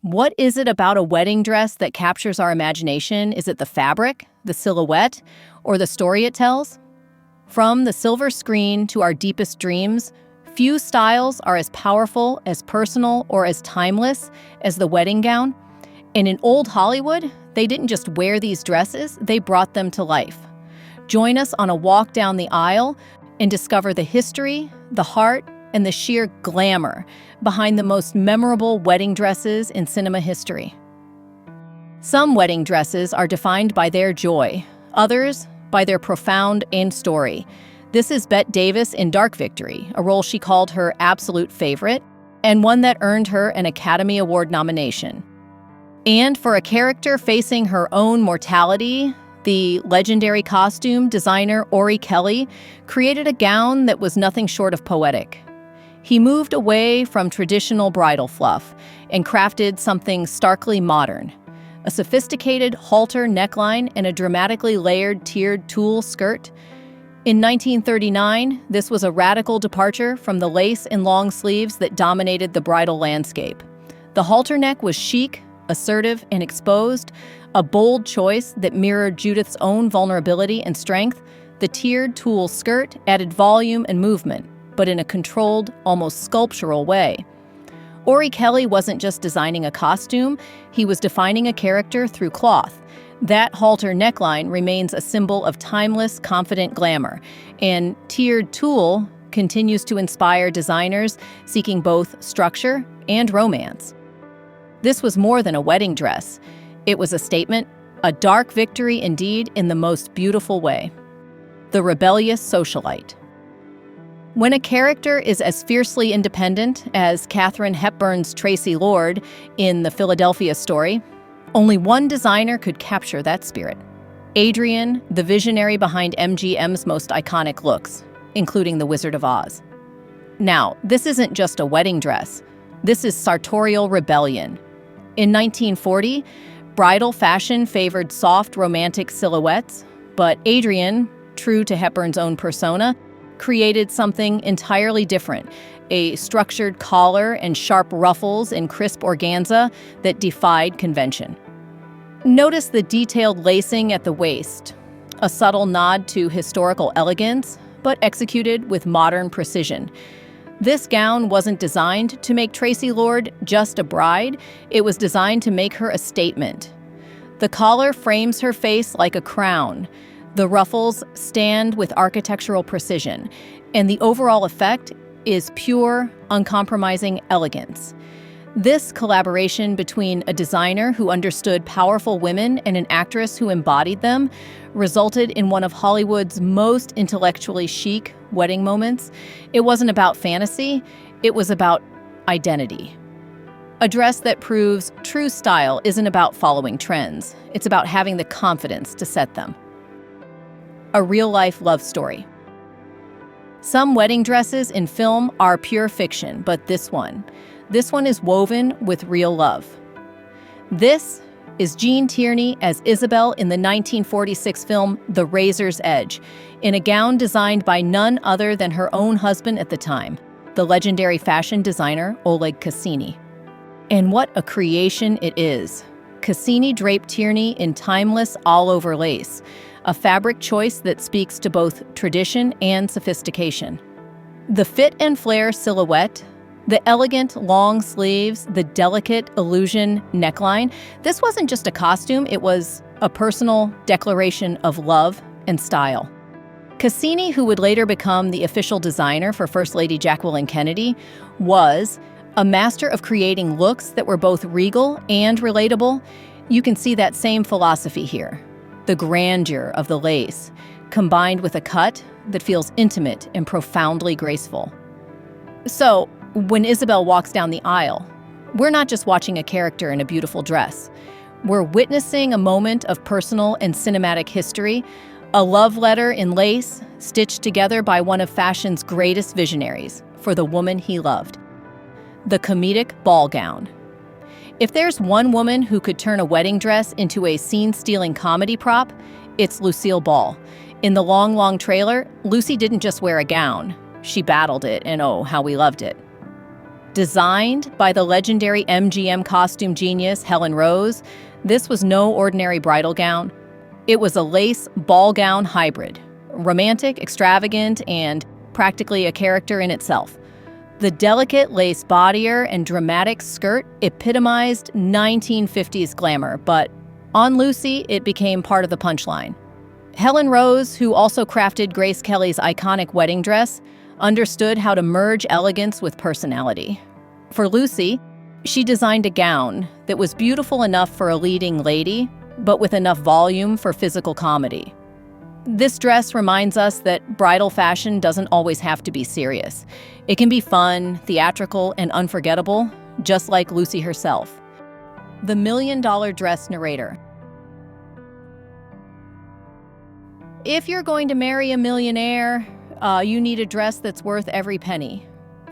What is it about a wedding dress that captures our imagination? Is it the fabric, the silhouette, or the story it tells? From the silver screen to our deepest dreams, few styles are as powerful, as personal, or as timeless as the wedding gown. And in old Hollywood, they didn't just wear these dresses, they brought them to life. Join us on a walk down the aisle and discover the history, the heart, and the sheer glamour behind the most memorable wedding dresses in cinema history. Some wedding dresses are defined by their joy, others by their profound end story. This is Bette Davis in Dark Victory, a role she called her absolute favorite, and one that earned her an Academy Award nomination. And for a character facing her own mortality, the legendary costume designer Orry-Kelly created a gown that was nothing short of poetic. He moved away from traditional bridal fluff and crafted something starkly modern: a sophisticated halter neckline and a dramatically layered tiered tulle skirt. In 1939, this was a radical departure from the lace and long sleeves that dominated the bridal landscape. The halter neck was chic, assertive, and exposed, a bold choice that mirrored Judith's own vulnerability and strength. The tiered tulle skirt added volume and movement, but in a controlled, almost sculptural way. Orry-Kelly wasn't just designing a costume, he was defining a character through cloth. That halter neckline remains a symbol of timeless, confident glamour, and tiered tulle continues to inspire designers seeking both structure and romance. This was more than a wedding dress. It was a statement, a dark victory indeed, in the most beautiful way. The rebellious socialite. When a character is as fiercely independent as Katharine Hepburn's Tracy Lord in the Philadelphia Story, only one designer could capture that spirit. Adrian, the visionary behind MGM's most iconic looks, including The Wizard of Oz. Now, this isn't just a wedding dress. This is sartorial rebellion. In 1940, bridal fashion favored soft, romantic silhouettes, but Adrian, true to Hepburn's own persona, created something entirely different: a structured collar and sharp ruffles in crisp organza that defied convention. Notice the detailed lacing at the waist, a subtle nod to historical elegance, but executed with modern precision. This gown wasn't designed to make Tracy Lord just a bride, it was designed to make her a statement. The collar frames her face like a crown. The ruffles stand with architectural precision, and the overall effect is pure, uncompromising elegance. This collaboration between a designer who understood powerful women and an actress who embodied them resulted in one of Hollywood's most intellectually chic wedding moments. It wasn't about fantasy, it was about identity. A dress that proves true style isn't about following trends, it's about having the confidence to set them. A real-life love story. Some wedding dresses in film are pure fiction, but this one is woven with real love. This is Jean Tierney as Isabel in the 1946 film The Razor's Edge, in a gown designed by none other than her own husband at the time, the legendary fashion designer Oleg Cassini. And what a creation it is. Cassini draped Tierney in timeless all-over lace, a fabric choice that speaks to both tradition and sophistication. The fit and flare silhouette, the elegant long sleeves, the delicate illusion neckline, this wasn't just a costume, it was a personal declaration of love and style. Cassini, who would later become the official designer for First Lady Jacqueline Kennedy, was a master of creating looks that were both regal and relatable. You can see that same philosophy here. The grandeur of the lace, combined with a cut that feels intimate and profoundly graceful. So, when Isabel walks down the aisle, we're not just watching a character in a beautiful dress. We're witnessing a moment of personal and cinematic history, a love letter in lace stitched together by one of fashion's greatest visionaries for the woman he loved. The comedic ball gown. If there's one woman who could turn a wedding dress into a scene-stealing comedy prop, it's Lucille Ball. In the long trailer, Lucy didn't just wear a gown. She battled it, and oh, how we loved it. Designed by the legendary MGM costume genius Helen Rose, this was no ordinary bridal gown. It was a lace ball gown hybrid, romantic, extravagant, and practically a character in itself. The delicate lace bodier and dramatic skirt epitomized 1950s glamour, but on Lucy, it became part of the punchline. Helen Rose, who also crafted Grace Kelly's iconic wedding dress, understood how to merge elegance with personality. For Lucy, she designed a gown that was beautiful enough for a leading lady, but with enough volume for physical comedy. This dress reminds us that bridal fashion doesn't always have to be serious. It can be fun, theatrical, and unforgettable, just like Lucy herself. The $1 Million Dress Narrator. If you're going to marry a millionaire, you need a dress that's worth every penny.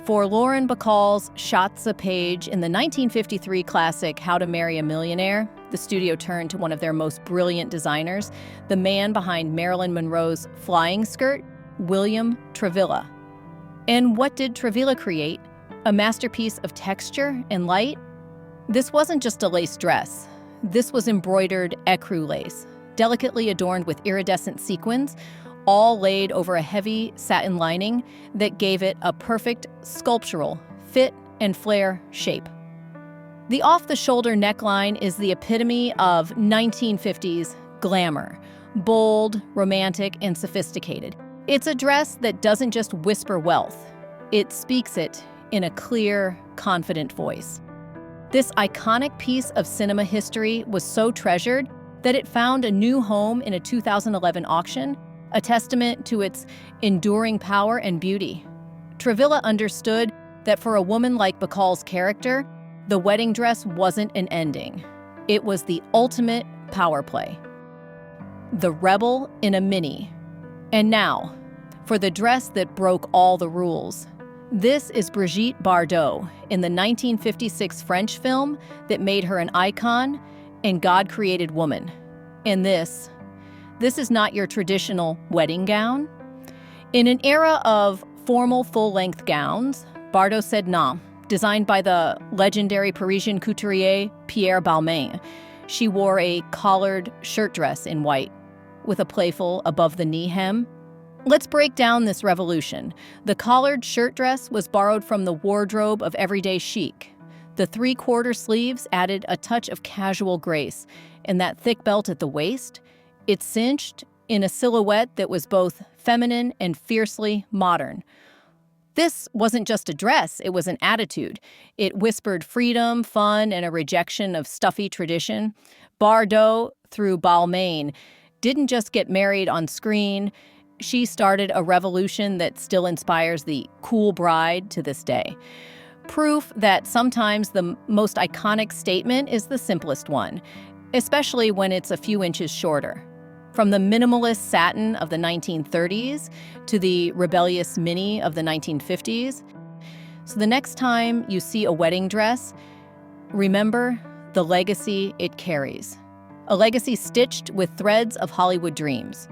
For Lauren Bacall's Schatze page in the 1953 classic How to Marry a Millionaire, the studio turned to one of their most brilliant designers, the man behind Marilyn Monroe's flying skirt, William Travilla. And what did Travilla create? A masterpiece of texture and light? This wasn't just a lace dress. This was embroidered ecru lace, delicately adorned with iridescent sequins, all laid over a heavy satin lining that gave it a perfect sculptural fit and flare shape. The off-the-shoulder neckline is the epitome of 1950s glamour, bold, romantic, and sophisticated. It's a dress that doesn't just whisper wealth, it speaks it in a clear, confident voice. This iconic piece of cinema history was so treasured that it found a new home in a 2011 auction, a testament to its enduring power and beauty. Travilla understood that for a woman like Bacall's character, the wedding dress wasn't an ending. It was the ultimate power play. The rebel in a mini. And now, for the dress that broke all the rules. This is Brigitte Bardot in the 1956 French film that made her an icon and God-created woman. And this is not your traditional wedding gown. In an era of formal full-length gowns, Bardot said nah, designed by the legendary Parisian couturier Pierre Balmain. She wore a collared shirt dress in white, with a playful above-the-knee hem. Let's break down this revolution. The collared shirt dress was borrowed from the wardrobe of everyday chic. The three-quarter sleeves added a touch of casual grace, and that thick belt at the waist, it cinched in a silhouette that was both feminine and fiercely modern. This wasn't just a dress, it was an attitude. It whispered freedom, fun, and a rejection of stuffy tradition. Bardot, through Balmain, didn't just get married on screen. She started a revolution that still inspires the cool bride to this day. Proof that sometimes the most iconic statement is the simplest one, especially when it's a few inches shorter. From the minimalist satin of the 1930s to the rebellious mini of the 1950s. So the next time you see a wedding dress, remember the legacy it carries. A legacy stitched with threads of Hollywood dreams.